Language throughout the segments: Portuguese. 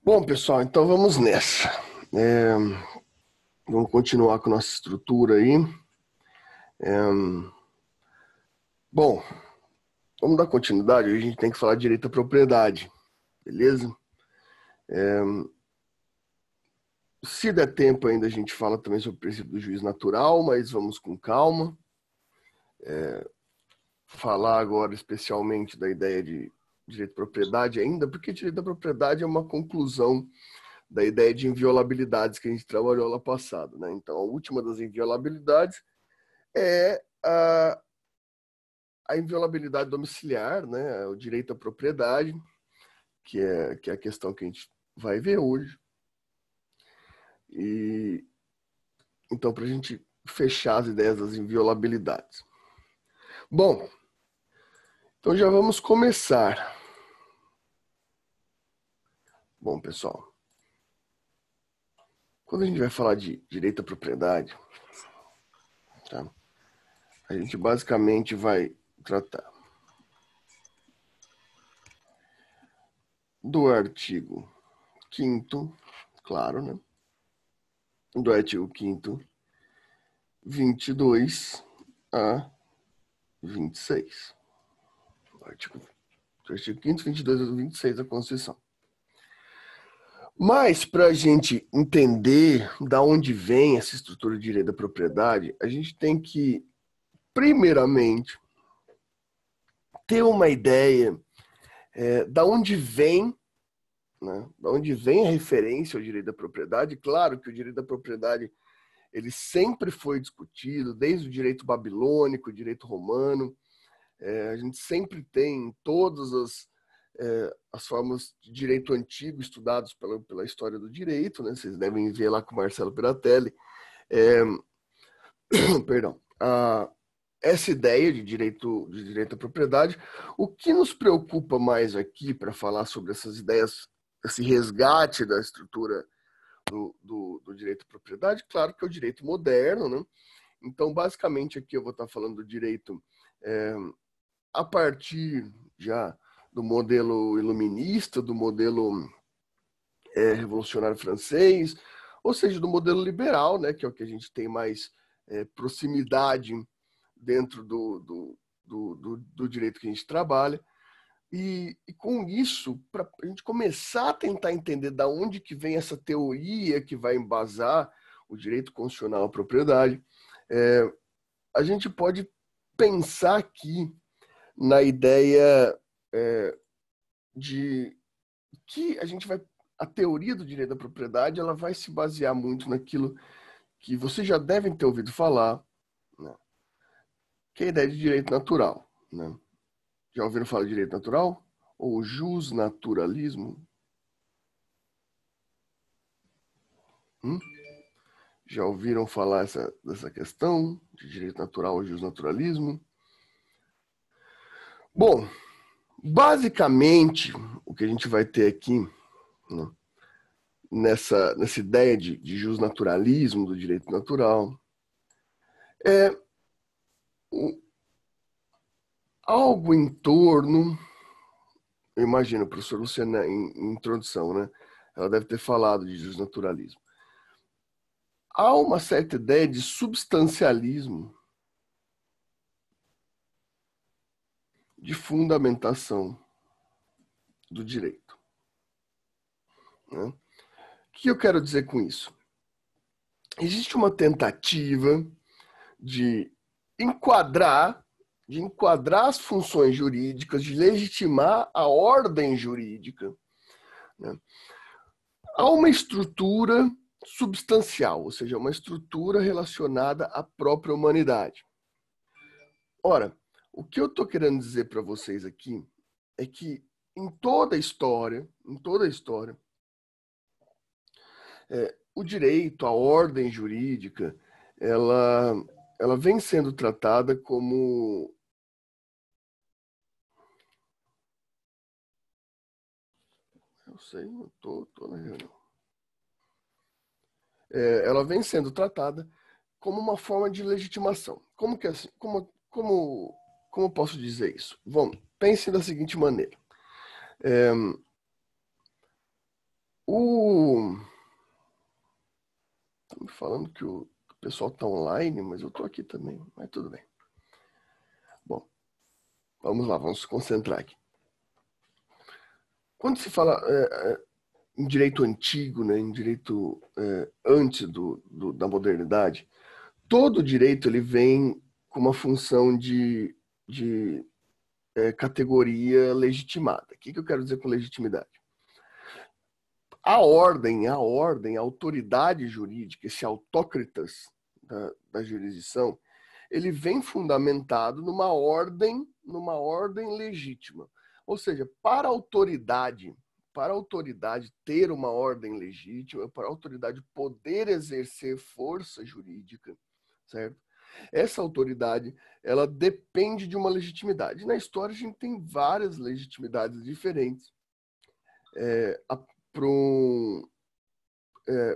Bom, pessoal, então vamos nessa. É, Vamos continuar com a nossa estrutura aí. Bom, vamos dar continuidade. Hoje a gente tem que falar de direito à propriedade, beleza? Se der tempo ainda, a gente fala também sobre o princípio do juiz natural, mas vamos com calma. Falar agora especialmente da ideia de direito à propriedade ainda, porque direito à propriedade é uma conclusão da ideia de inviolabilidades que a gente trabalhou lá passado, né? Então, a última das inviolabilidades é a inviolabilidade domiciliar, né? O direito à propriedade, que é a questão que a gente vai ver hoje. E então, para a gente fechar as ideias das inviolabilidades. Bom, então já vamos começar. Bom, pessoal, quando a gente vai falar de direito à propriedade, tá? A gente basicamente vai tratar do artigo 5º, claro, né? Do artigo 5º, 22 a 26. Artigo 5º, 22 a 26 da Constituição. Mas, para a gente entender da onde vem essa estrutura de direito da propriedade, a gente tem que, primeiramente, ter uma ideia da onde vem, né, da onde vem a referência ao direito da propriedade. Claro que o direito da propriedade ele sempre foi discutido, desde o direito babilônico, o direito romano. A gente sempre tem todas as formas de direito antigo estudados pela história do direito, né? Vocês devem ver lá com o Marcelo Piratelli. Perdão. Essa ideia de direito à propriedade. O que nos preocupa mais aqui para falar sobre essas ideias, esse resgate da estrutura do direito à propriedade, claro que é o direito moderno, né? Então, basicamente, aqui eu vou estar falando do direito a partir já do modelo iluminista, do modelo revolucionário francês, ou seja, do modelo liberal, né, que é o que a gente tem mais proximidade dentro do direito que a gente trabalha. E com isso, para a gente começar a tentar entender da onde que vem essa teoria que vai embasar o direito constitucional à propriedade, a gente pode pensar aqui na ideia de que a teoria do direito da propriedade ela vai se basear muito naquilo que vocês já devem ter ouvido falar, né, que é a ideia de direito natural, né? Já ouviram falar de direito natural? Ou jusnaturalismo? Já ouviram falar dessa questão de direito natural ou jusnaturalismo? Bom, basicamente, o que a gente vai ter aqui, né, nessa ideia de jusnaturalismo, do direito natural, é algo em torno, eu imagino, a professora Luciana, em introdução, né? Ela deve ter falado de jusnaturalismo. Há uma certa ideia de substancialismo, de fundamentação do direito, né? O que eu quero dizer com isso? Existe uma tentativa de enquadrar as funções jurídicas, de legitimar a ordem jurídica, né, a uma estrutura substancial, ou seja, uma estrutura relacionada à própria humanidade. Ora, o que eu estou querendo dizer para vocês aqui é que em toda a história, o direito, a ordem jurídica, ela vem sendo tratada como eu sei, eu tô na reunião. Ela vem sendo tratada como uma forma de legitimação. Como que assim, como eu posso dizer isso? Bom, pense da seguinte maneira. falando que o pessoal está online, mas eu estou aqui também, mas tudo bem. Bom, vamos lá, vamos se concentrar aqui. Quando se fala em direito antigo, né, em direito antes da modernidade, todo direito ele vem com uma função de categoria legitimada. O que eu quero dizer com legitimidade? A ordem, a autoridade jurídica, esse autócritas da jurisdição, ele vem fundamentado numa ordem legítima. Ou seja, para a autoridade ter uma ordem legítima, para a autoridade poder exercer força jurídica, certo? Essa autoridade, ela depende de uma legitimidade. Na história, a gente tem várias legitimidades diferentes.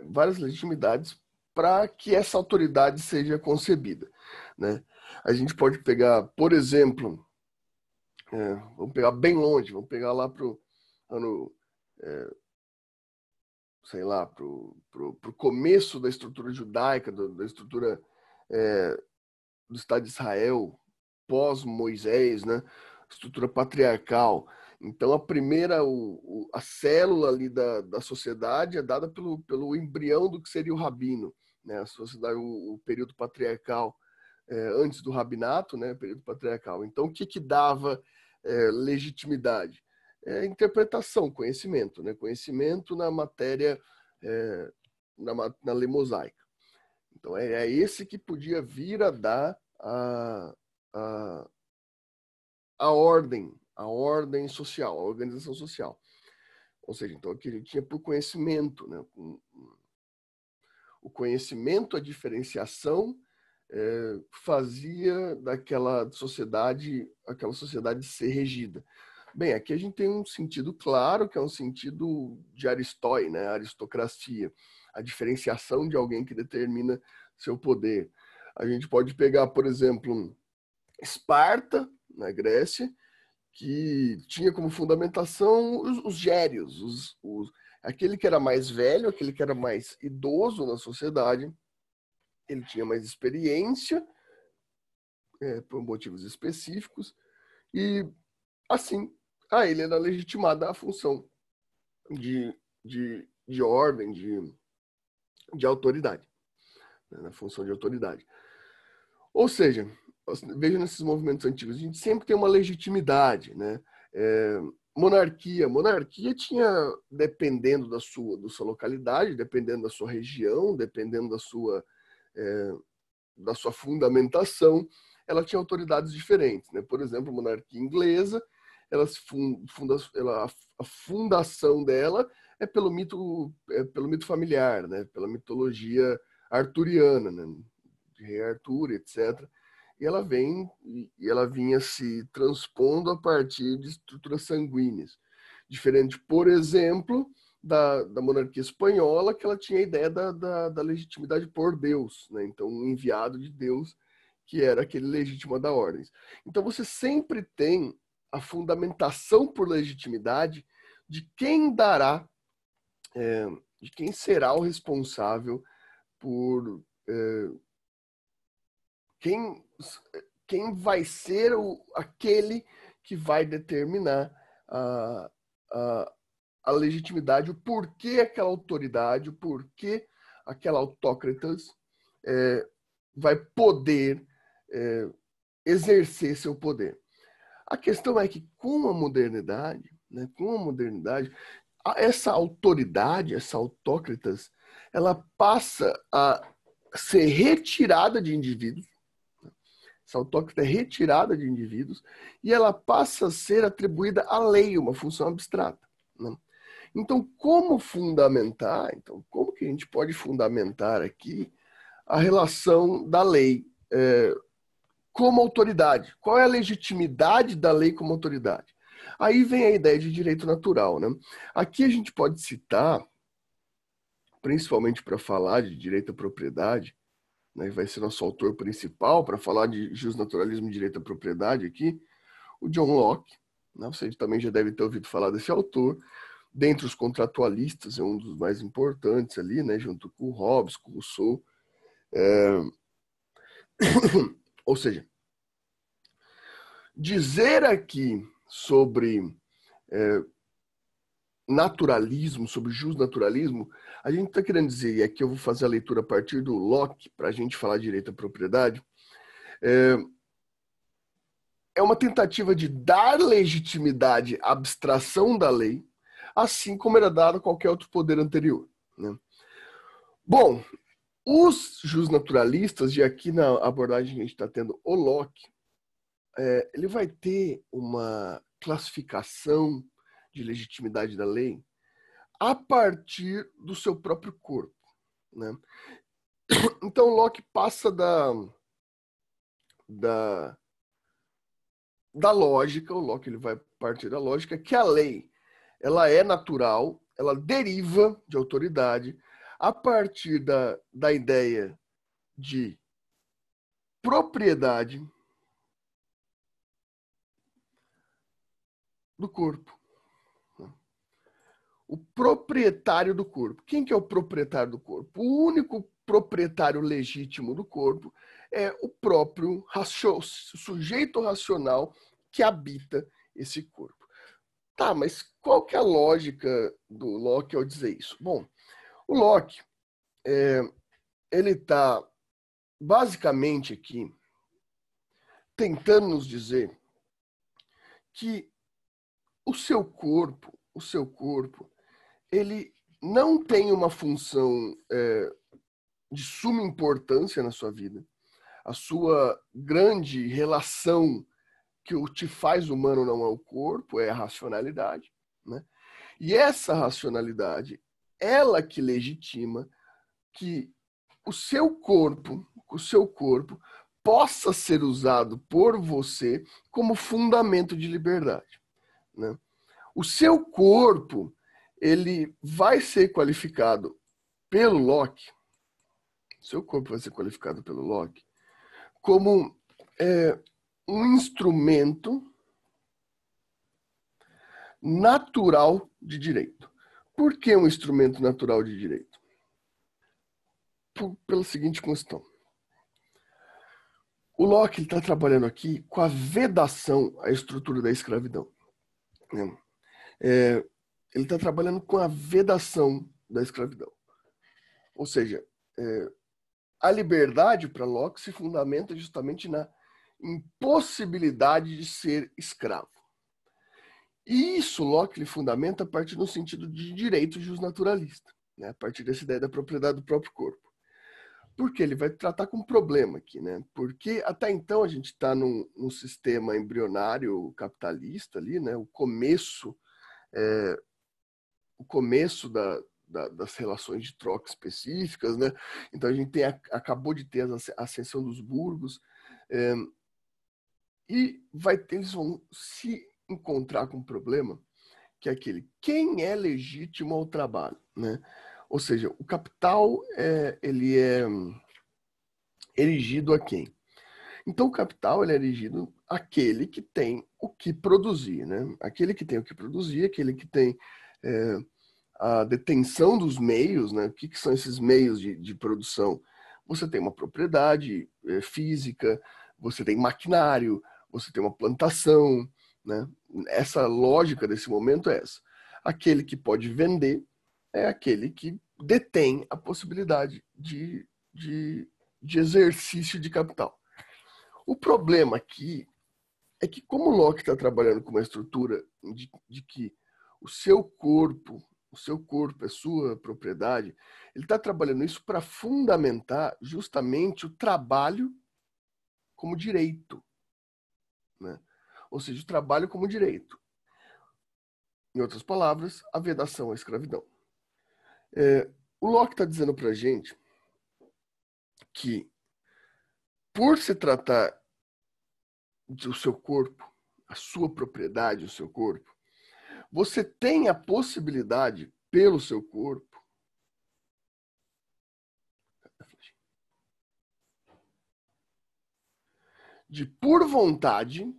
Várias legitimidades para que essa autoridade seja concebida, né? A gente pode pegar, por exemplo, vamos pegar bem longe, vamos pegar lá para o ano, sei lá, para o começo da estrutura judaica, da estrutura do Estado de Israel, pós-Moisés, né? Estrutura patriarcal. Então, a primeira, a célula ali da sociedade é dada pelo embrião do que seria o rabino, né? A sociedade, o período patriarcal, antes do rabinato, né? Período patriarcal. Então, o que dava legitimidade? Interpretação, conhecimento, né? Conhecimento na matéria, na lei mosaica. Então, é esse que podia vir a dar a ordem social, a organização social. Ou seja, então, aqui a gente tinha por conhecimento, né? O conhecimento, a diferenciação, fazia daquela sociedade, aquela sociedade ser regida. Bem, aqui a gente tem um sentido claro, que é um sentido de Aristói, né? A aristocracia, a diferenciação de alguém que determina seu poder. A gente pode pegar, por exemplo, Esparta, na Grécia, que tinha como fundamentação os gérios, aquele que era mais velho, aquele que era mais idoso na sociedade, ele tinha mais experiência, por motivos específicos, e assim, a ele era legitimada a função de ordem, de autoridade, né, na função de autoridade. Ou seja, veja nesses movimentos antigos, a gente sempre tem uma legitimidade, né? Monarquia tinha, dependendo da sua localidade, dependendo da sua região, dependendo da sua fundamentação, ela tinha autoridades diferentes, né? Por exemplo, a monarquia inglesa, a fundação dela é pelo mito familiar, né? Pela mitologia arturiana, né? De rei Arthur, etc. E ela vinha se transpondo a partir de estruturas sanguíneas. Diferente, por exemplo, da monarquia espanhola, que ela tinha a ideia da legitimidade por Deus, né? Então, um enviado de Deus, que era aquele legítimo da ordem. Então, você sempre tem a fundamentação por legitimidade de quem de quem será o responsável por quem vai ser aquele que vai determinar a legitimidade, o porquê aquela autoridade, o porquê aquela autócratas vai poder exercer seu poder. A questão é que com a modernidade, né, essa autoridade, essa autócratas, ela passa a ser retirada de indivíduos. Essa autócrata é retirada de indivíduos e ela passa a ser atribuída à lei, uma função abstrata, né? Então, como que a gente pode fundamentar aqui a relação da lei como autoridade? Qual é a legitimidade da lei como autoridade? Aí vem a ideia de direito natural, né? Aqui a gente pode citar, principalmente para falar de direito à propriedade, né, vai ser nosso autor principal para falar de justnaturalismo e direito à propriedade aqui, o John Locke, né? Você também já deve ter ouvido falar desse autor. Dentre os contratualistas, é um dos mais importantes ali, né, junto com o Hobbes, com o Rousseau, Ou seja, dizer aqui sobre naturalismo, sobre justnaturalismo, a gente está querendo dizer, e aqui eu vou fazer a leitura a partir do Locke, para a gente falar direito à propriedade, é uma tentativa de dar legitimidade à abstração da lei, assim como era dado a qualquer outro poder anterior. Né? Bom, os justnaturalistas, e aqui na abordagem que a gente está tendo o Locke, ele vai ter uma classificação de legitimidade da lei a partir do seu próprio corpo. Né? Então, Locke passa da lógica, o Locke ele vai partir da lógica que a lei ela é natural, ela deriva de autoridade a partir da ideia de propriedade do corpo. O proprietário do corpo. Quem que é o proprietário do corpo? O único proprietário legítimo do corpo é o próprio sujeito racional que habita esse corpo. Tá, mas qual que é a lógica do Locke ao dizer isso? Bom, o Locke, ele está basicamente aqui tentando nos dizer que o seu corpo, ele não tem uma função de suma importância na sua vida. A sua grande relação que o te faz humano não é o corpo, é a racionalidade. Né? E essa racionalidade, ela que legitima que o seu corpo possa ser usado por você como fundamento de liberdade. Né? O seu corpo, ele vai ser qualificado pelo Locke, como um instrumento natural de direito. Por que um instrumento natural de direito? Pela seguinte questão. O Locke está trabalhando aqui com a vedação à estrutura da escravidão. Ele está trabalhando com a vedação da escravidão. Ou seja, a liberdade para Locke se fundamenta justamente na impossibilidade de ser escravo. E isso Locke lhe fundamenta a partir do sentido de direito justnaturalista, né? A partir dessa ideia da propriedade do próprio corpo. Porque ele vai tratar com um problema aqui, né? Porque até então a gente está num sistema embrionário capitalista ali, né? O começo das relações de troca específicas, né? Então a gente acabou de ter a ascensão dos burgos e eles vão se encontrar com um problema que é aquele: quem é legítimo ao trabalho, né? Ou seja, o capital ele é erigido a quem? Então o capital ele é erigido àquele que tem o que produzir, né? Aquele que tem o que produzir, aquele que tem a detenção dos meios, né? O que são esses meios de produção? Você tem uma propriedade física, você tem maquinário, você tem uma plantação, né? Essa lógica desse momento é essa. Aquele que pode vender é aquele que detém a possibilidade de exercício de capital. O problema aqui é que, como o Locke está trabalhando com uma estrutura de que o seu corpo é sua propriedade, ele está trabalhando isso para fundamentar justamente o trabalho como direito. Né? Ou seja, o trabalho como direito. Em outras palavras, a vedação à escravidão. O Locke está dizendo para a gente que, por se tratar do seu corpo, a sua propriedade, o seu corpo, você tem a possibilidade, pelo seu corpo, de, por vontade,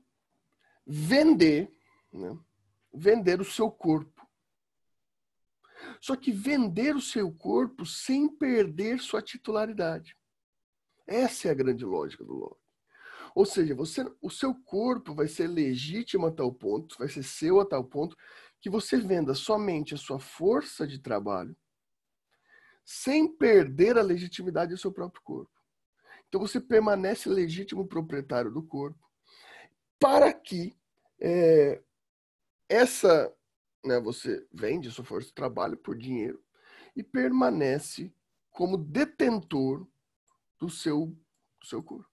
vender o seu corpo. Só que vender o seu corpo sem perder sua titularidade. Essa é a grande lógica do Locke. Ou seja, o seu corpo vai ser legítimo a tal ponto, vai ser seu a tal ponto, que você venda somente a sua força de trabalho, sem perder a legitimidade do seu próprio corpo. Então você permanece legítimo proprietário do corpo, para que você vende sua força de trabalho por dinheiro e permanece como detentor do seu corpo.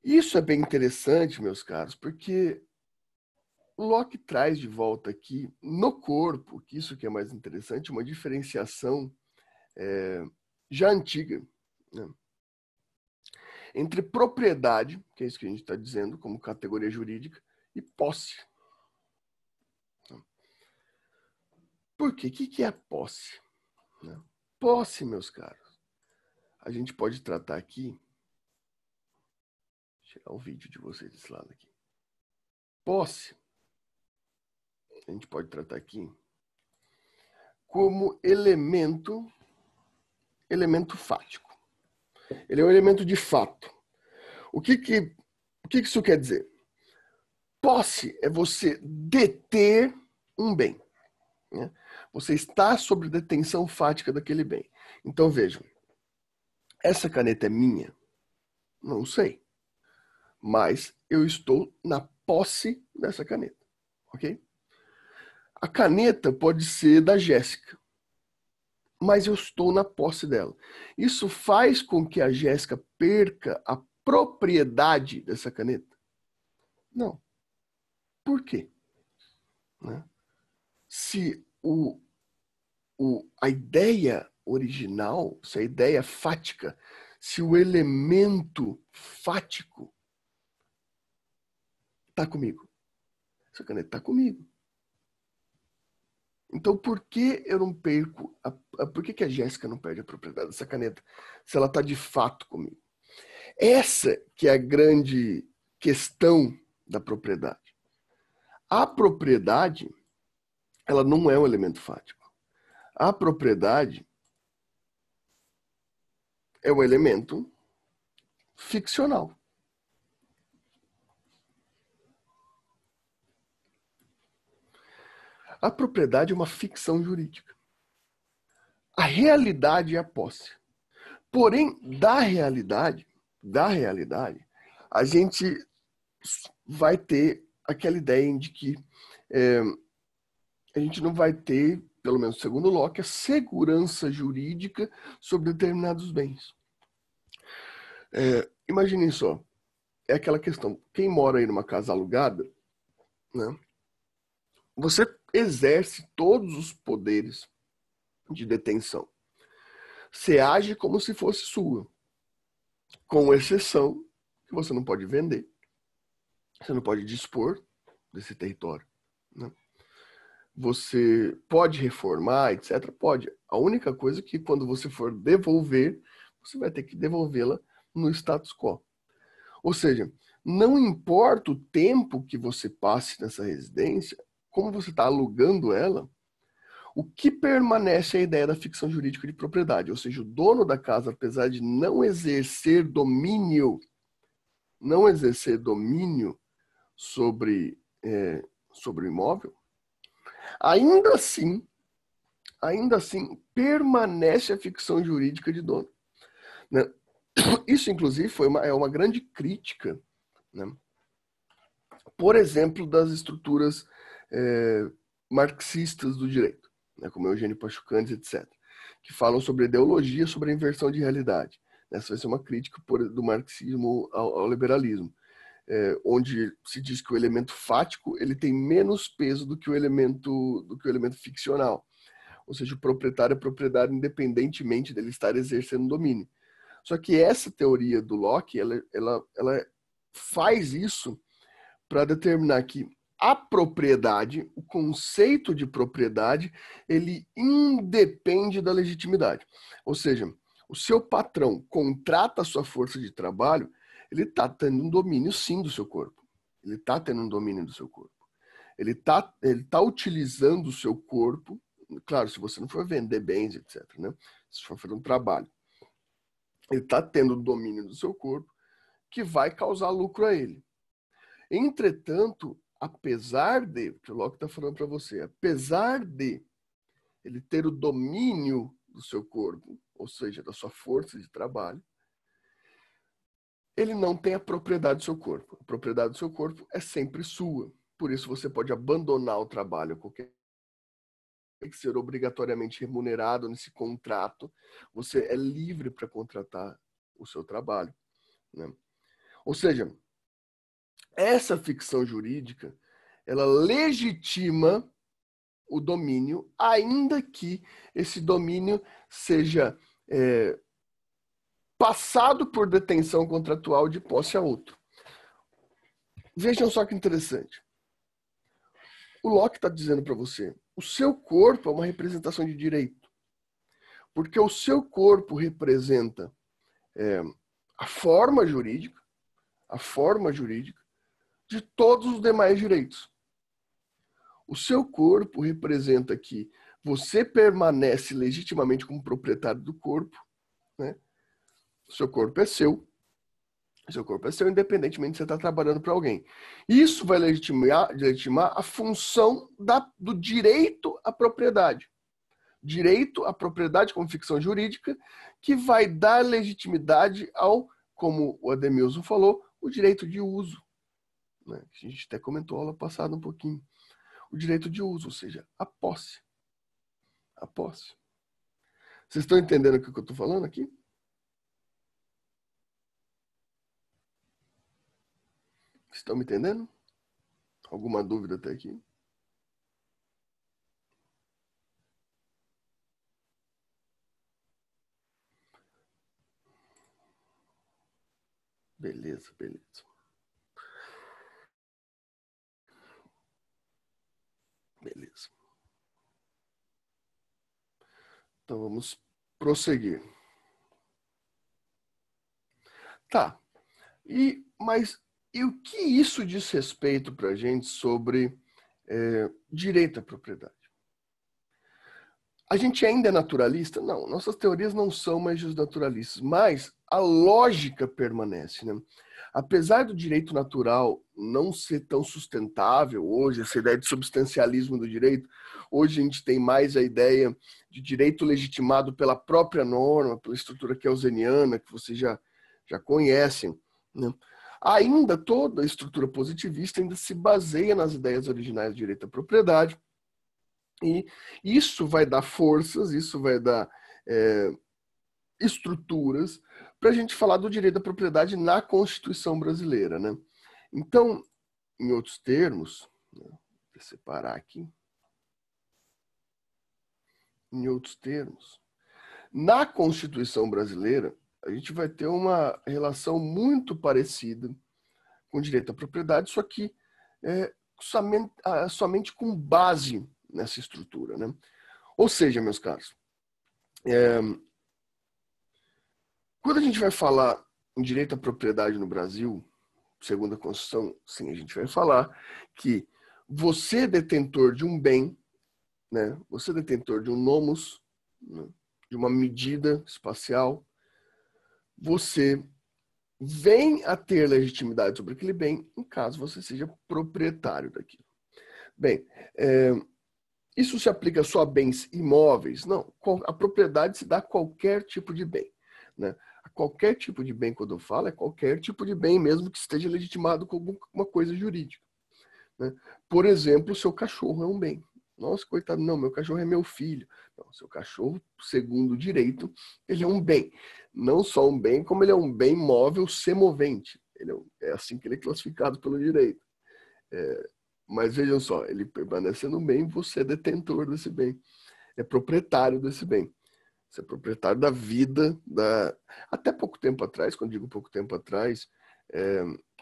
Isso é bem interessante, meus caros, porque o Locke traz de volta aqui, no corpo, que isso que é mais interessante, uma diferenciação já antiga, né, entre propriedade, que é isso que a gente está dizendo como categoria jurídica, e posse. Por quê? O que é a posse? Posse, meus caros, a gente pode tratar aqui, vou tirar o vídeo de vocês desse lado aqui. Posse, a gente pode tratar aqui como elemento fático. Ele é um elemento de fato. O que isso quer dizer? Posse é você deter um bem, né? Você está sob detenção fática daquele bem. Então vejam, essa caneta é minha? Não sei. Mas eu estou na posse dessa caneta, ok? A caneta pode ser da Jéssica, mas eu estou na posse dela. Isso faz com que a Jéssica perca a propriedade dessa caneta? Não. Por quê? Né? Se a ideia original, se a ideia fática, se o elemento fático está comigo, essa caneta está comigo. Então, por que eu não perco? Por que a Jéssica não perde a propriedade dessa caneta se ela está de fato comigo? Essa que é a grande questão da propriedade. A propriedade, ela não é um elemento fático. A propriedade é um elemento ficcional. A propriedade é uma ficção jurídica. A realidade é a posse. Porém, da realidade, a gente vai ter aquela ideia de que a gente não vai ter, pelo menos segundo Locke, a segurança jurídica sobre determinados bens. Imaginem só, é aquela questão, quem mora aí numa casa alugada, né, você exerce todos os poderes de detenção. Você age como se fosse sua, com exceção que você não pode vender, você não pode dispor desse território, né? Você pode reformar, etc. Pode. A única coisa é que quando você for devolver, você vai ter que devolvê-la no status quo. Ou seja, não importa o tempo que você passe nessa residência, como você está alugando ela, o que permanece é a ideia da ficção jurídica de propriedade. Ou seja, o dono da casa, apesar de não exercer domínio sobre o imóvel, ainda assim permanece a ficção jurídica de dono, né? Isso, inclusive, é uma grande crítica, né, por exemplo, das estruturas marxistas do direito, né, como Eugênio Pachucanes, etc., que falam sobre ideologia, sobre a inversão de realidade. Essa vai ser uma crítica do marxismo ao liberalismo, onde se diz que o elemento fático ele tem menos peso do que o elemento ficcional. Ou seja, o proprietário é proprietário independentemente dele estar exercendo domínio. Só que essa teoria do Locke, ela faz isso para determinar que a propriedade, o conceito de propriedade, ele independe da legitimidade. Ou seja, o seu patrão contrata a sua força de trabalho, ele está tendo um domínio, sim, do seu corpo. Ele está tendo um domínio do seu corpo. Ele tá utilizando o seu corpo, claro, se você não for vender bens, etc., né? Se for fazer um trabalho. ele está tendo domínio do seu corpo, que vai causar lucro a ele. Entretanto, apesar de, o que o Locke está falando para você, apesar de ele ter o domínio do seu corpo, ou seja, da sua força de trabalho, ele não tem a propriedade do seu corpo. A propriedade do seu corpo é sempre sua. Por isso você pode abandonar o trabalho a qualquer tem que ser obrigatoriamente remunerado nesse contrato. Você é livre para contratar o seu trabalho, né? Ou seja, essa ficção jurídica, ela legitima o domínio, ainda que esse domínio seja passado por detenção contratual de posse a outro. Vejam só que interessante. O Locke está dizendo para você, o seu corpo é uma representação de direito. Porque o seu corpo representa a forma jurídica de todos os demais direitos. O seu corpo representa que você permanece legitimamente como proprietário do corpo, né? O seu corpo é seu. O seu corpo é seu, independentemente de você estar trabalhando para alguém. Isso vai legitimar a função do direito à propriedade. Direito à propriedade como ficção jurídica, que vai dar legitimidade ao, como o Ademilson falou, o direito de uso, né? A gente até comentou aula passada um pouquinho. O direito de uso, ou seja, a posse. A posse. Vocês estão entendendo o que eu estou falando aqui? Estão me entendendo? Alguma dúvida até aqui? Beleza, beleza. Beleza. Então vamos prosseguir. Tá. Mas o que isso diz respeito para a gente sobre direito à propriedade? A gente ainda é naturalista? Não, nossas teorias não são mais naturalistas, mas a lógica permanece, né? Apesar do direito natural não ser tão sustentável hoje, essa ideia de substancialismo do direito, hoje a gente tem mais a ideia de direito legitimado pela própria norma, pela estrutura kelseniana, que vocês já conhecem, né? Ainda toda a estrutura positivista ainda se baseia nas ideias originais do direito à propriedade, e isso vai dar forças, isso vai dar estruturas para a gente falar do direito à propriedade na Constituição brasileira, né? Então, em outros termos, vou separar aqui. Em outros termos, na Constituição brasileira, a gente vai ter uma relação muito parecida com o direito à propriedade, só que somente com base nessa estrutura, né? Ou seja, meus caros, quando a gente vai falar em direito à propriedade no Brasil, segundo a Constituição, sim, a gente vai falar que você é detentor de um bem, né? Você é detentor de um nomos, né? De uma medida espacial, você vem a ter legitimidade sobre aquele bem em caso você seja proprietário daquilo. Bem, isso se aplica só a bens imóveis? Não, a propriedade se dá a qualquer tipo de bem, né? Qualquer tipo de bem, quando eu falo, é qualquer tipo de bem, mesmo que esteja legitimado com alguma coisa jurídica, né? Por exemplo, o seu cachorro é um bem. Nossa, coitado, não, meu cachorro é meu filho. Não, seu cachorro, segundo o direito, ele é um bem. Não só um bem, como ele é um bem móvel semovente. É assim que ele é classificado pelo direito. Mas vejam só, ele permanecendo um bem, você é detentor desse bem. É proprietário desse bem. Você é proprietário da vida. Até pouco tempo atrás, quando digo pouco tempo atrás,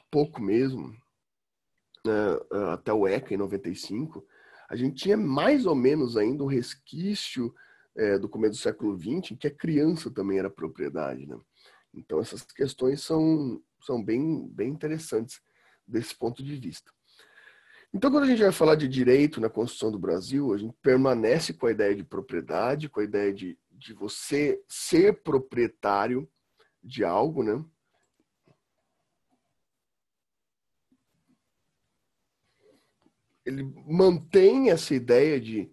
pouco mesmo, até o ECA em 95, a gente tinha mais ou menos ainda um resquício do começo do século XX, em que a criança também era propriedade, né? Então essas questões são bem interessantes desse ponto de vista. Então, quando a gente vai falar de direito na Constituição do Brasil, a gente permanece com a ideia de propriedade, com a ideia de você ser proprietário de algo, né? Ele mantém essa ideia de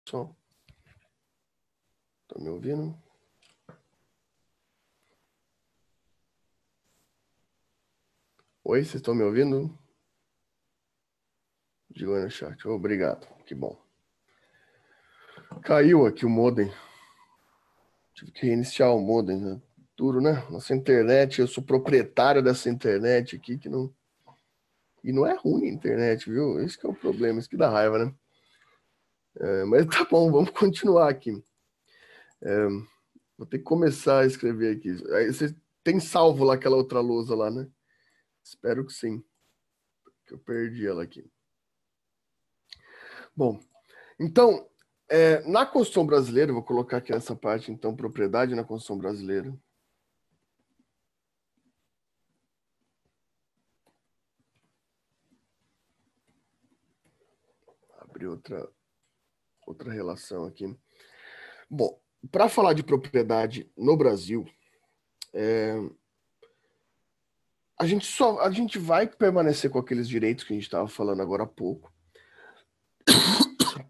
só. Tá me ouvindo? Oi, vocês estão me ouvindo? Diga aí no chat. Obrigado, que bom. Caiu aqui o modem. Tive que reiniciar o modem, né? Duro, né? Nossa internet, eu sou proprietário dessa internet aqui, que não... E não é ruim a internet, viu? Esse que é o problema, isso que dá raiva, né? Mas tá bom, vamos continuar aqui. Vou ter que começar a escrever aqui. Aí você tem salvo lá aquela outra lousa lá, né? Espero que sim, que eu perdi ela aqui. Bom, então, na Constituição Brasileira, eu vou colocar aqui nessa parte, então, propriedade na Constituição Brasileira. Abrir outra relação aqui. Bom, para falar de propriedade no Brasil, a gente vai permanecer com aqueles direitos que a gente estava falando agora há pouco.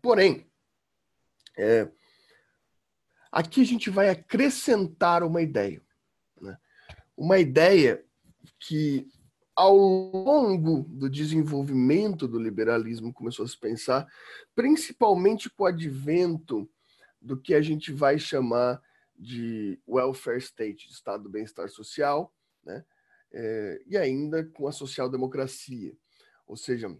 Porém, aqui a gente vai acrescentar uma ideia, né? uma ideia que, ao longo do desenvolvimento do liberalismo, começou a se pensar, principalmente com o advento do que a gente vai chamar de welfare state, estado do bem-estar social, né? E ainda com a social-democracia. Ou seja,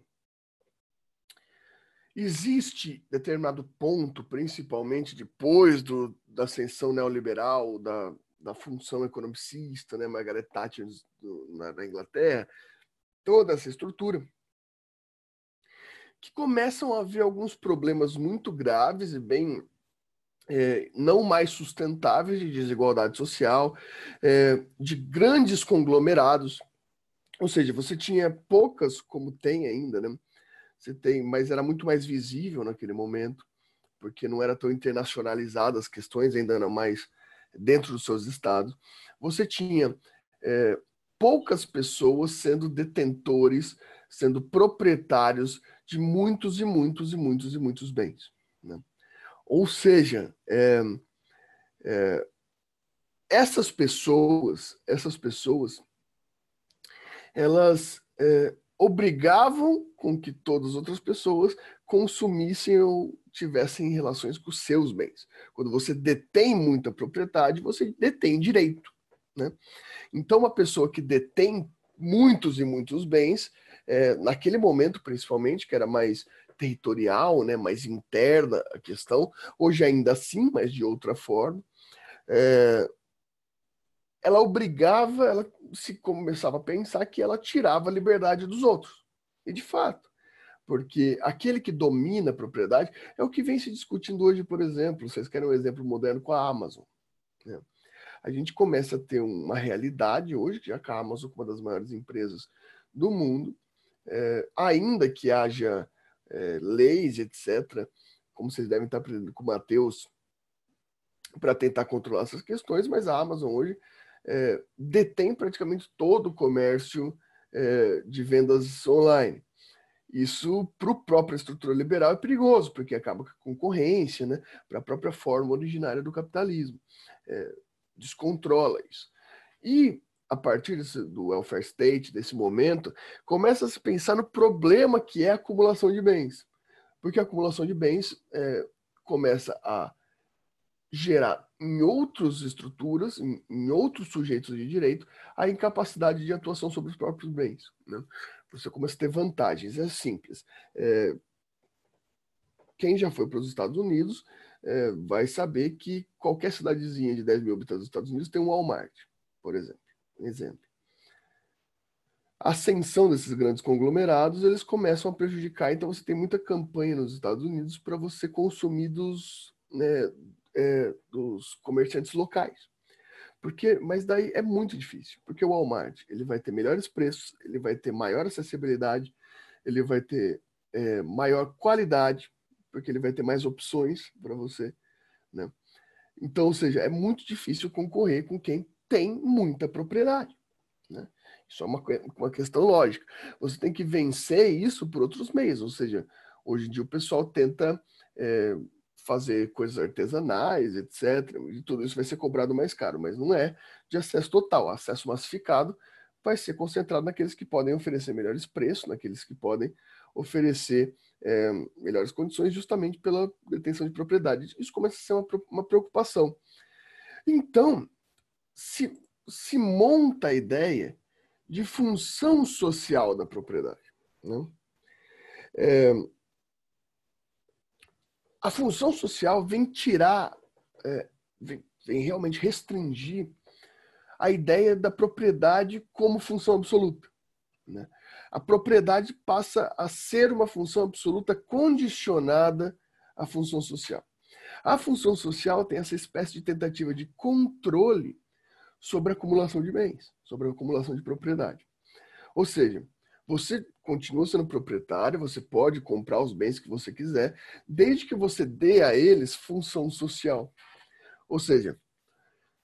existe determinado ponto, principalmente depois da ascensão neoliberal, da função economicista, né, Margaret Thatcher na Inglaterra, toda essa estrutura, que começam a haver alguns problemas muito graves e bem não mais sustentáveis de desigualdade social, de grandes conglomerados, ou seja, você tinha poucas, como tem ainda, né? Você tem, mas era muito mais visível naquele momento, porque não era tão internacionalizada as questões, ainda eram mais dentro dos seus estados. Você tinha poucas pessoas sendo detentores, sendo proprietários de muitos e muitos e muitos e muitos bens, né? Ou seja, essas pessoas, elas obrigavam com que todas as outras pessoas consumissem ou tivessem relações com os seus bens. Quando você detém muita propriedade, você detém direito, né? Então, uma pessoa que detém muitos e muitos bens, naquele momento, principalmente, que era mais territorial, né, mais interna a questão, hoje ainda assim, mas de outra forma, ela obrigava, ela se começava a pensar que ela tirava a liberdade dos outros. E de fato, porque aquele que domina a propriedade é o que vem se discutindo hoje, por exemplo, vocês querem um exemplo moderno com a Amazon, né? A gente começa a ter uma realidade hoje, já que a Amazon é uma das maiores empresas do mundo, ainda que haja leis, etc., como vocês devem estar aprendendo com o Matheus, para tentar controlar essas questões, mas a Amazon hoje detém praticamente todo o comércio de vendas online. Isso, para a própria estrutura liberal, é perigoso, porque acaba com a concorrência, né, para a própria forma originária do capitalismo. Descontrola isso. E, a partir do welfare state, desse momento, começa a se pensar no problema que é a acumulação de bens. Porque a acumulação de bens começa a gerar em outras estruturas, em outros sujeitos de direito, a incapacidade de atuação sobre os próprios bens, né? Você começa a ter vantagens, é simples. Quem já foi para os Estados Unidos vai saber que qualquer cidadezinha de 10 mil habitantes dos Estados Unidos tem um Walmart, por exemplo. A ascensão desses grandes conglomerados, eles começam a prejudicar, então você tem muita campanha nos Estados Unidos para você consumir dos comerciantes locais. Mas daí é muito difícil, porque o Walmart ele vai ter melhores preços, ele vai ter maior acessibilidade, ele vai ter maior qualidade, porque ele vai ter mais opções para você, né? Então, ou seja, é muito difícil concorrer com quem tem muita propriedade, né? Isso é uma questão lógica. Você tem que vencer isso por outros meios, ou seja, hoje em dia o pessoal tenta fazer coisas artesanais, etc. E tudo isso vai ser cobrado mais caro, mas não é de acesso total. O acesso massificado vai ser concentrado naqueles que podem oferecer melhores preços, naqueles que podem oferecer melhores condições, justamente pela detenção de propriedade. Isso começa a ser uma preocupação. Então, se monta a ideia de função social da propriedade, né? A função social vem tirar, vem realmente restringir a ideia da propriedade como função absoluta, né? A propriedade passa a ser uma função absoluta condicionada à função social. A função social tem essa espécie de tentativa de controle sobre a acumulação de bens, sobre a acumulação de propriedade. Ou seja, você continua sendo proprietário, você pode comprar os bens que você quiser, desde que você dê a eles função social. Ou seja,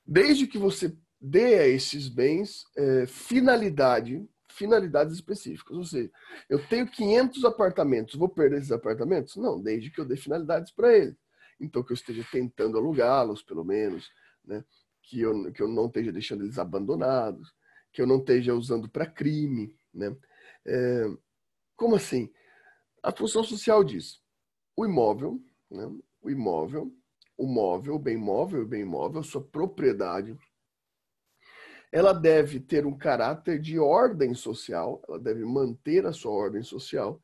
desde que você dê a esses bens finalidades específicas. Ou seja, eu tenho 500 apartamentos, vou perder esses apartamentos? Não, desde que eu dê finalidades para eles. Então, que eu esteja tentando alugá-los, pelo menos, né? que eu não esteja deixando eles abandonados, que eu não esteja usando para crime, né? Como assim? A função social diz o imóvel, né? O imóvel, o móvel, o bem móvel, sua propriedade, ela deve ter um caráter de ordem social, ela deve manter a sua ordem social,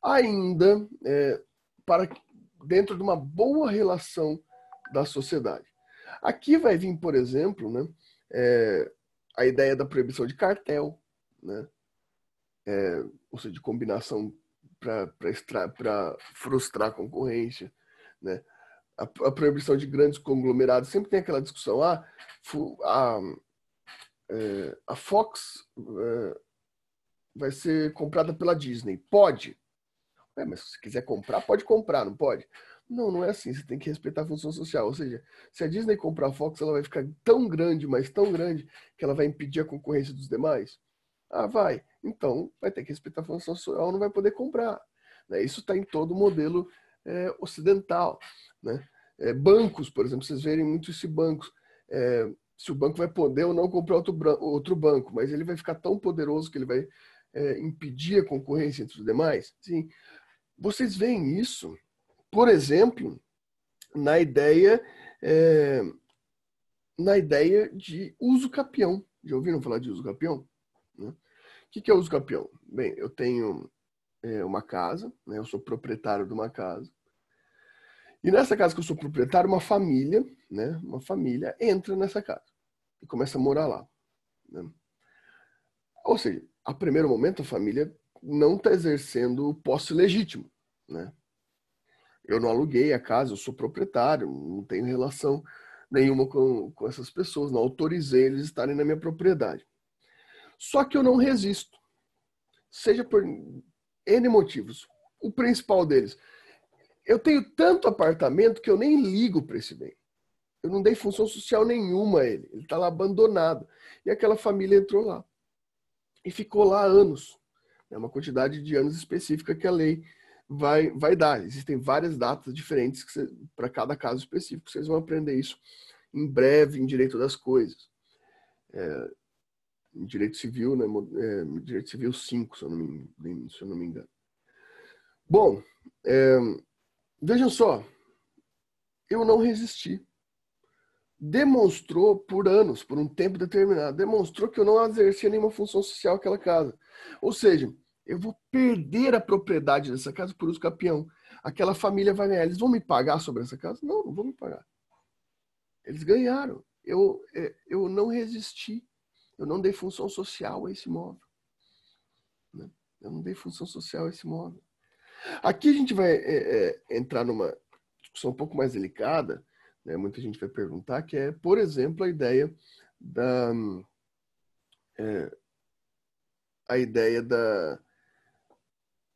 ainda para dentro de uma boa relação da sociedade. Aqui vai vir, por exemplo, né, a ideia da proibição de cartel, né, ou seja, de combinação para frustrar a concorrência, né? A proibição de grandes conglomerados. Sempre tem aquela discussão, a Fox vai ser comprada pela Disney. Pode. Mas se quiser comprar, pode comprar, não pode? Não, não é assim. Você tem que respeitar a função social. Ou seja, se a Disney comprar a Fox, ela vai ficar tão grande, mas tão grande, que ela vai impedir a concorrência dos demais? Ah, vai. Então, vai ter que respeitar a função social, não vai poder comprar. Né? Isso está em todo o modelo ocidental. Né? Bancos, por exemplo, vocês verem muito isso em bancos. Se o banco vai poder ou não comprar outro banco, mas ele vai ficar tão poderoso que ele vai impedir a concorrência entre os demais? Sim. Vocês veem isso, por exemplo, na ideia de uso capião. Já ouviram falar de uso capião? Né? O que é uso capião? Bem, eu tenho uma casa, né? Eu sou proprietário de uma casa. E nessa casa que eu sou proprietário, uma família, né? Uma família entra nessa casa e começa a morar lá. Né? Ou seja, a primeiro momento a família não está exercendo posse legítimo, né? Eu não aluguei a casa, eu sou proprietário, não tenho relação nenhuma com essas pessoas, não autorizei eles estarem na minha propriedade. Só que eu não resisto, seja por N motivos. O principal deles, eu tenho tanto apartamento que eu nem ligo para esse bem. Eu não dei função social nenhuma a ele, ele está lá abandonado. E aquela família entrou lá e ficou lá anos. É uma quantidade de anos específica que a lei vai dar. Existem várias datas diferentes para cada caso específico. Vocês vão aprender isso em breve em Direito das Coisas. Em Direito Civil, né? Direito Civil 5, se eu não me engano. Bom, vejam só. Eu não resisti. Demonstrou por anos, por um tempo determinado, demonstrou que eu não exercia nenhuma função social naquela casa. Ou seja, eu vou perder a propriedade dessa casa por uso capião. Aquela família vai ganhar. Eles vão me pagar sobre essa casa? Não, não vão me pagar. Eles ganharam. Eu não resisti. Eu não dei função social a esse imóvel. Né? Eu não dei função social a esse imóvel. Aqui a gente vai entrar numa discussão um pouco mais delicada, né? Muita gente vai perguntar, que é, por exemplo, a ideia da,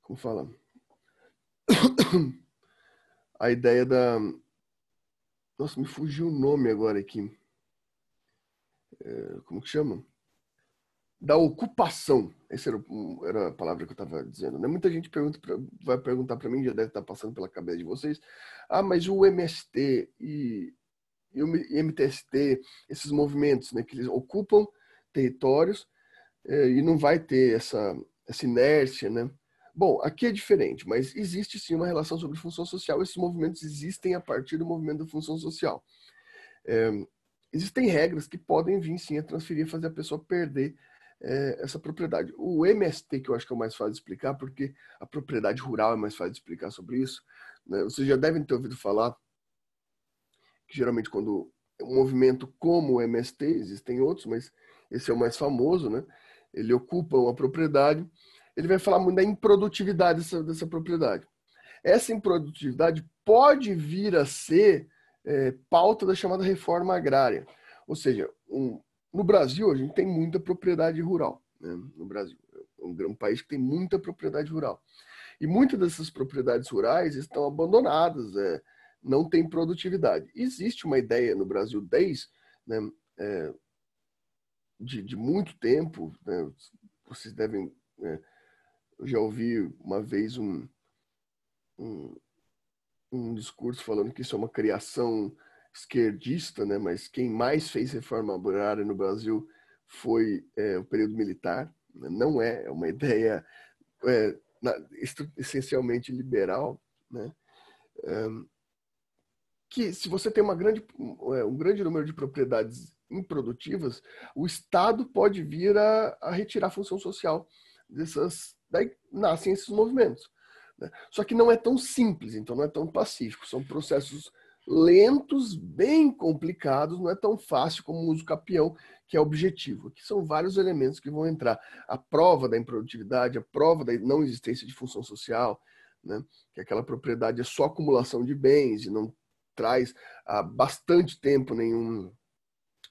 como fala? A ideia da, nossa, me fugiu o nome agora aqui. Como que chama? Da ocupação. Essa era a palavra que eu estava dizendo. Né? Muita gente vai perguntar para mim, já deve estar passando pela cabeça de vocês, mas o MST e o MTST, esses movimentos, né, que eles ocupam territórios e não vai ter essa inércia, né? Bom, aqui é diferente, mas existe sim uma relação sobre função social. Esses movimentos existem a partir do movimento da função social. Existem regras que podem vir sim a transferir, fazer a pessoa perder essa propriedade. O MST, que eu acho que é o mais fácil de explicar, porque a propriedade rural é mais fácil de explicar sobre isso, né? Vocês já devem ter ouvido falar que geralmente quando um movimento como o MST, existem outros, mas esse é o mais famoso, né? Ele ocupa uma propriedade, ele vai falar muito da improdutividade dessa propriedade. Essa improdutividade pode vir a ser pauta da chamada reforma agrária. Ou seja, no Brasil, a gente tem muita propriedade rural. Né? No Brasil, é um país que tem muita propriedade rural. E muitas dessas propriedades rurais estão abandonadas, não tem produtividade. Existe uma ideia no Brasil desde de muito tempo, né? Vocês devem... eu já ouvi uma vez um discurso falando que isso é uma criação esquerdista, né? Mas quem mais fez reforma agrária no Brasil foi o período militar. Né? Não é uma ideia essencialmente liberal, né? Que se você tem um grande número de propriedades improdutivas, o Estado pode vir a retirar a função social dessas. Daí nascem esses movimentos. Né? Só que não é tão simples, então não é tão pacífico. São processos lentos, bem complicados, não é tão fácil como o uso capião, que é objetivo. Aqui são vários elementos que vão entrar. A prova da improdutividade, a prova da não existência de função social, né? Que aquela propriedade é só acumulação de bens e não traz há bastante tempo nenhum.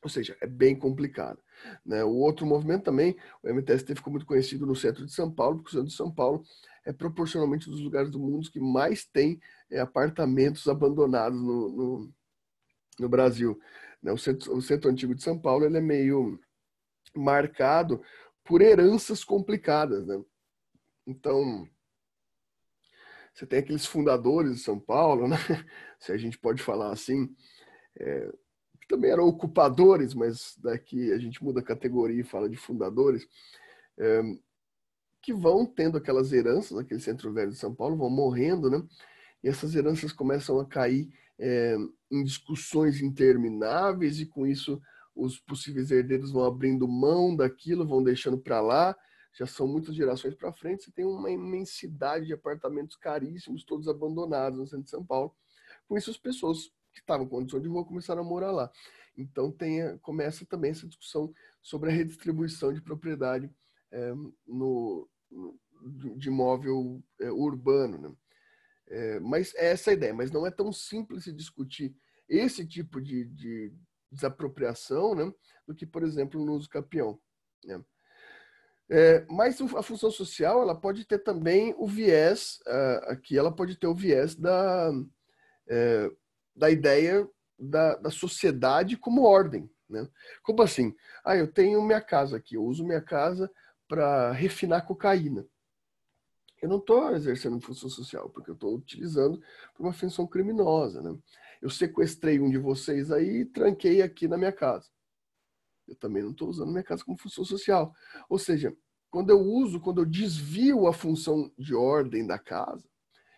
Ou seja, é bem complicado. Né? O outro movimento também, o MTST ficou muito conhecido no centro de São Paulo, porque o centro de São Paulo é proporcionalmente um dos lugares do mundo que mais tem apartamentos abandonados no Brasil. Né? O centro antigo de São Paulo ele é meio marcado por heranças complicadas. Né? Então, você tem aqueles fundadores de São Paulo, né? Se a gente pode falar assim, que também eram ocupadores, mas daqui a gente muda a categoria e fala de fundadores, que vão tendo aquelas heranças, aquele centro velho de São Paulo, vão morrendo, né? E essas heranças começam a cair em discussões intermináveis e com isso os possíveis herdeiros vão abrindo mão daquilo, vão deixando para lá, já são muitas gerações para frente, você tem uma imensidade de apartamentos caríssimos, todos abandonados no centro de São Paulo. Com isso as pessoas que estavam em condição de rua começaram a morar lá. Então começa também essa discussão sobre a redistribuição de propriedade de imóvel urbano. Né? Mas é essa a ideia, mas não é tão simples se discutir esse tipo de desapropriação, né, do que, por exemplo, no uso capião. Né? Mas a função social ela pode ter também o viés, aqui ela pode ter o viés da ideia da sociedade como ordem. Né? Como assim? Eu tenho minha casa aqui, eu uso minha casa para refinar cocaína. Eu não estou exercendo função social, porque eu estou utilizando para uma função criminosa. Né? Eu sequestrei um de vocês aí e tranquei aqui na minha casa. Eu também não estou usando minha casa como função social. Ou seja, quando eu desvio a função de ordem da casa,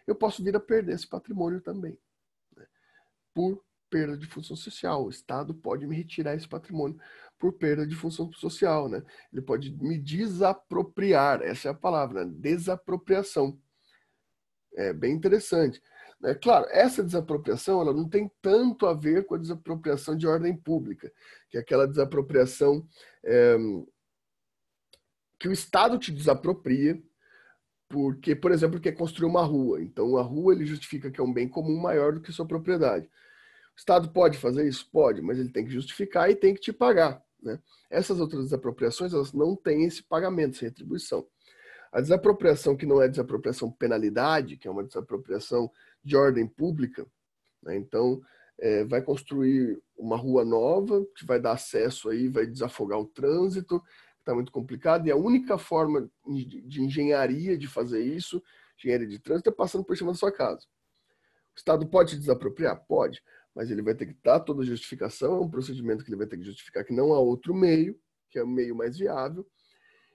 eu posso vir a perder esse patrimônio também. Né? Por perda de função social. O Estado pode me retirar esse patrimônio por perda de função social. Né? Ele pode me desapropriar. Essa é a palavra, né? Desapropriação. É bem interessante. Claro, essa desapropriação ela não tem tanto a ver com a desapropriação de ordem pública, que é aquela desapropriação que o Estado te desapropria porque, por exemplo, quer construir uma rua. Então, a rua ele justifica que é um bem comum maior do que sua propriedade. O Estado pode fazer isso? Pode, mas ele tem que justificar e tem que te pagar. Né? Essas outras desapropriações elas não têm esse pagamento, essa retribuição. A desapropriação que não é desapropriação penalidade, que é uma desapropriação de ordem pública, né? Então vai construir uma rua nova, que vai dar acesso aí, vai desafogar o trânsito, está muito complicado, e a única forma de engenharia de fazer isso, engenharia de trânsito, é passando por cima da sua casa. O Estado pode desapropriar? Pode, mas ele vai ter que dar toda a justificação, é um procedimento que ele vai ter que justificar que não há outro meio, que é o meio mais viável,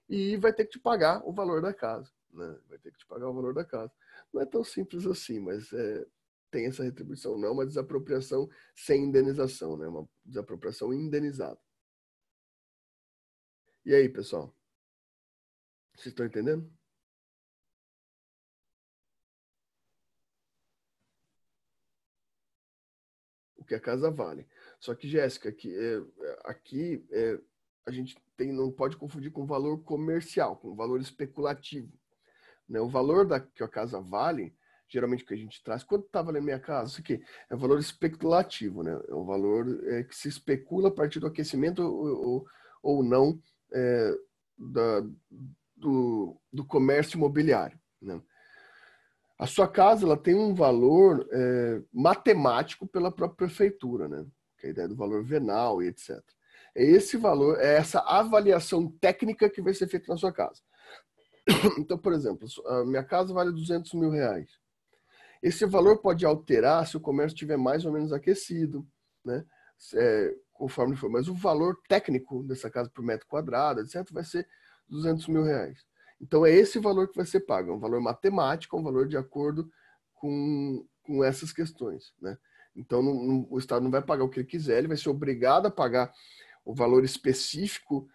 e vai ter que te pagar o valor da casa. Né? Vai ter que te pagar o valor da casa. Não é tão simples assim, mas tem essa retribuição. Não é uma desapropriação sem indenização, né? Uma desapropriação indenizada. E aí, pessoal? Vocês estão entendendo? O que a casa vale. Só que, Jéssica, aqui a gente não pode confundir com valor comercial, com valor especulativo. Né? O valor que a casa vale, geralmente que a gente traz, quanto está valendo minha casa? Isso aqui é um valor especulativo, né? É um valor que se especula a partir do aquecimento ou não do comércio imobiliário. Né? A sua casa ela tem um valor matemático pela própria prefeitura, né? Que é a ideia do valor venal e etc. É esse valor, é essa avaliação técnica que vai ser feita na sua casa. Então, por exemplo, a minha casa vale R$200 mil. Esse valor pode alterar se o comércio estiver mais ou menos aquecido, né? Conforme for. Mas o valor técnico dessa casa por metro quadrado, etc., vai ser R$200 mil. Então é esse valor que vai ser pago, é um valor matemático, um valor de acordo com essas questões, né? Então o Estado não vai pagar o que ele quiser, ele vai ser obrigado a pagar o valor específico,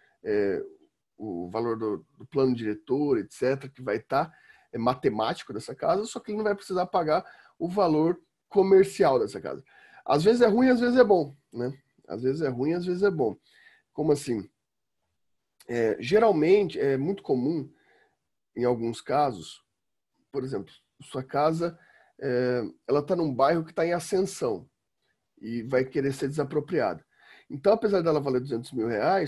o valor do plano diretor, etc., que vai estar matemático dessa casa, só que ele não vai precisar pagar o valor comercial dessa casa. Às vezes é ruim, às vezes é bom, né? Às vezes é ruim, às vezes é bom. Como assim? Geralmente é muito comum, em alguns casos, por exemplo, sua casa ela está num bairro que está em ascensão e vai querer ser desapropriada. Então, apesar dela valer R$200 mil,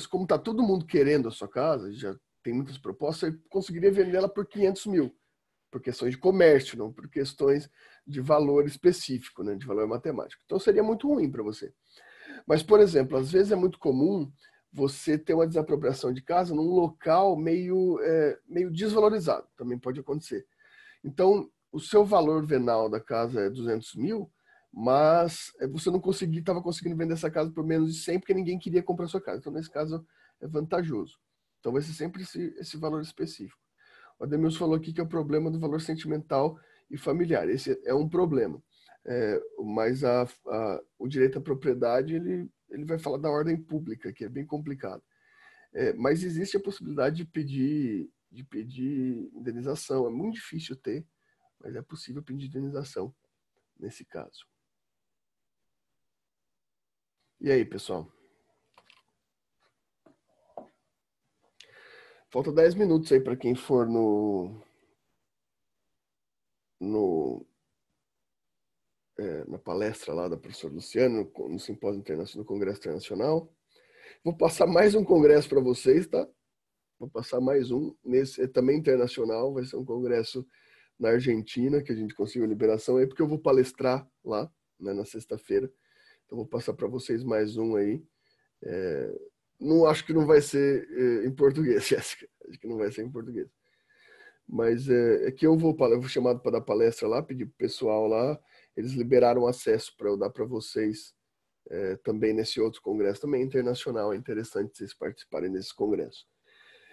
como está todo mundo querendo a sua casa, já tem muitas propostas, você conseguiria vender ela por R$500 mil, por questões de comércio, não por questões de valor específico, né, de valor matemático. Então, seria muito ruim para você. Mas, por exemplo, às vezes é muito comum você ter uma desapropriação de casa num local meio desvalorizado, também pode acontecer. Então, o seu valor venal da casa é 200 mil, mas você não estava conseguindo vender essa casa por menos de 100 porque ninguém queria comprar sua casa. Então, nesse caso, é vantajoso. Então, vai ser sempre esse valor específico. O Ademilson falou aqui que é o problema do valor sentimental e familiar. Esse é um problema. Mas o direito à propriedade, ele vai falar da ordem pública, que é bem complicado. Mas existe a possibilidade de pedir indenização. É muito difícil ter, mas é possível pedir indenização nesse caso. E aí, pessoal? Falta 10 minutos aí para quem for na palestra lá da professora Luciana, no Simpósio Internacional, no Congresso Internacional. Vou passar mais um congresso para vocês, tá? Vou passar mais um. Nesse é também internacional, vai ser um congresso na Argentina, que a gente conseguiu a liberação aí, porque eu vou palestrar lá, né, na sexta-feira. Então, vou passar para vocês mais um aí. Não acho que não vai ser em português, Jéssica. Acho que não vai ser em português. Mas é que eu vou chamado para dar palestra lá, pedir para o pessoal lá. Eles liberaram acesso para eu dar para vocês também nesse outro congresso, também internacional. É interessante vocês participarem desse congresso.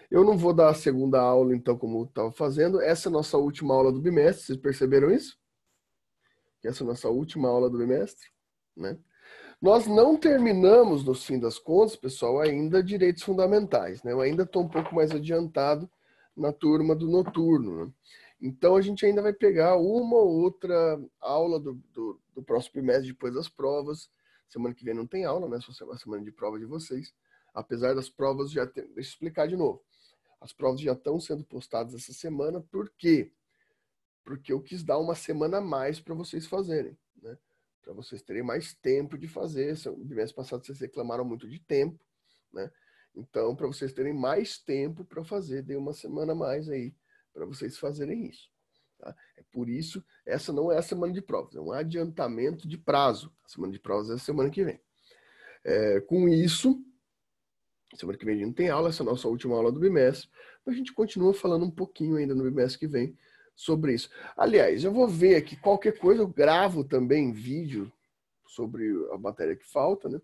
Eu não vou dar a segunda aula, então, como eu estava fazendo. Essa é a nossa última aula do bimestre. Vocês perceberam isso? Essa é a nossa última aula do bimestre, né? Nós não terminamos, no fim das contas, pessoal, ainda direitos fundamentais, né? Eu ainda estou um pouco mais adiantado na turma do noturno, né? Então, a gente ainda vai pegar uma ou outra aula do próximo bimestre depois das provas. Semana que vem não tem aula, né? Só a semana de prova de vocês. Apesar das provas já ter... Deixa eu explicar de novo. As provas já estão sendo postadas essa semana. Por quê? Porque eu quis dar uma semana a mais para vocês fazerem, né? Para vocês terem mais tempo de fazer. No bimestre passado vocês reclamaram muito de tempo, né? Então, para vocês terem mais tempo para fazer, dei uma semana a mais aí para vocês fazerem isso. Tá? É por isso, essa não é a semana de provas, é um adiantamento de prazo. A semana de provas é a semana que vem. Com isso, semana que vem a gente não tem aula, essa é a nossa última aula do bimestre, mas a gente continua falando um pouquinho ainda no bimestre que vem sobre isso. Aliás, eu vou ver aqui, qualquer coisa eu gravo também vídeo sobre a matéria que falta, né?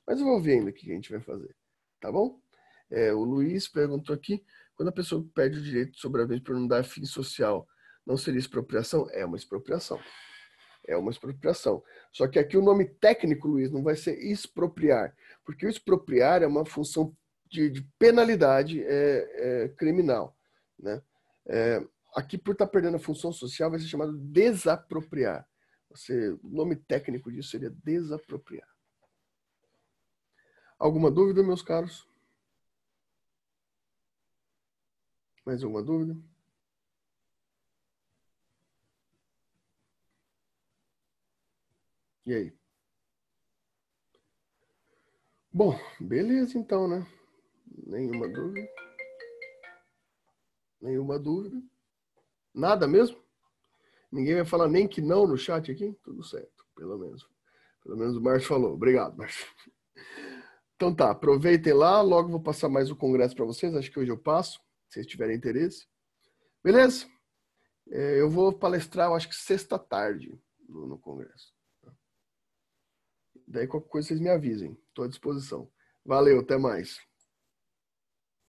Mas eu vou ver ainda o que a gente vai fazer, tá bom? O Luiz perguntou aqui, quando a pessoa perde o direito sobre a vez por não dar fim social, não seria expropriação? É uma expropriação. É uma expropriação. Só que aqui o nome técnico, Luiz, não vai ser expropriar, porque o expropriar é uma função de penalidade criminal, né? Aqui, por estar perdendo a função social, vai ser chamado desapropriar. O nome técnico disso seria desapropriar. Alguma dúvida, meus caros? Mais alguma dúvida? E aí? Bom, beleza então, né? Nenhuma dúvida. Nenhuma dúvida. Nada mesmo? Ninguém vai falar nem que não no chat aqui? Tudo certo, pelo menos. Pelo menos o Márcio falou. Obrigado, Márcio. Então tá, aproveitem lá. Logo vou passar mais o congresso para vocês. Acho que hoje eu passo, se vocês tiverem interesse. Beleza? Eu vou palestrar, eu acho que sexta-tarde no congresso. Daí qualquer coisa vocês me avisem. Estou à disposição. Valeu, até mais.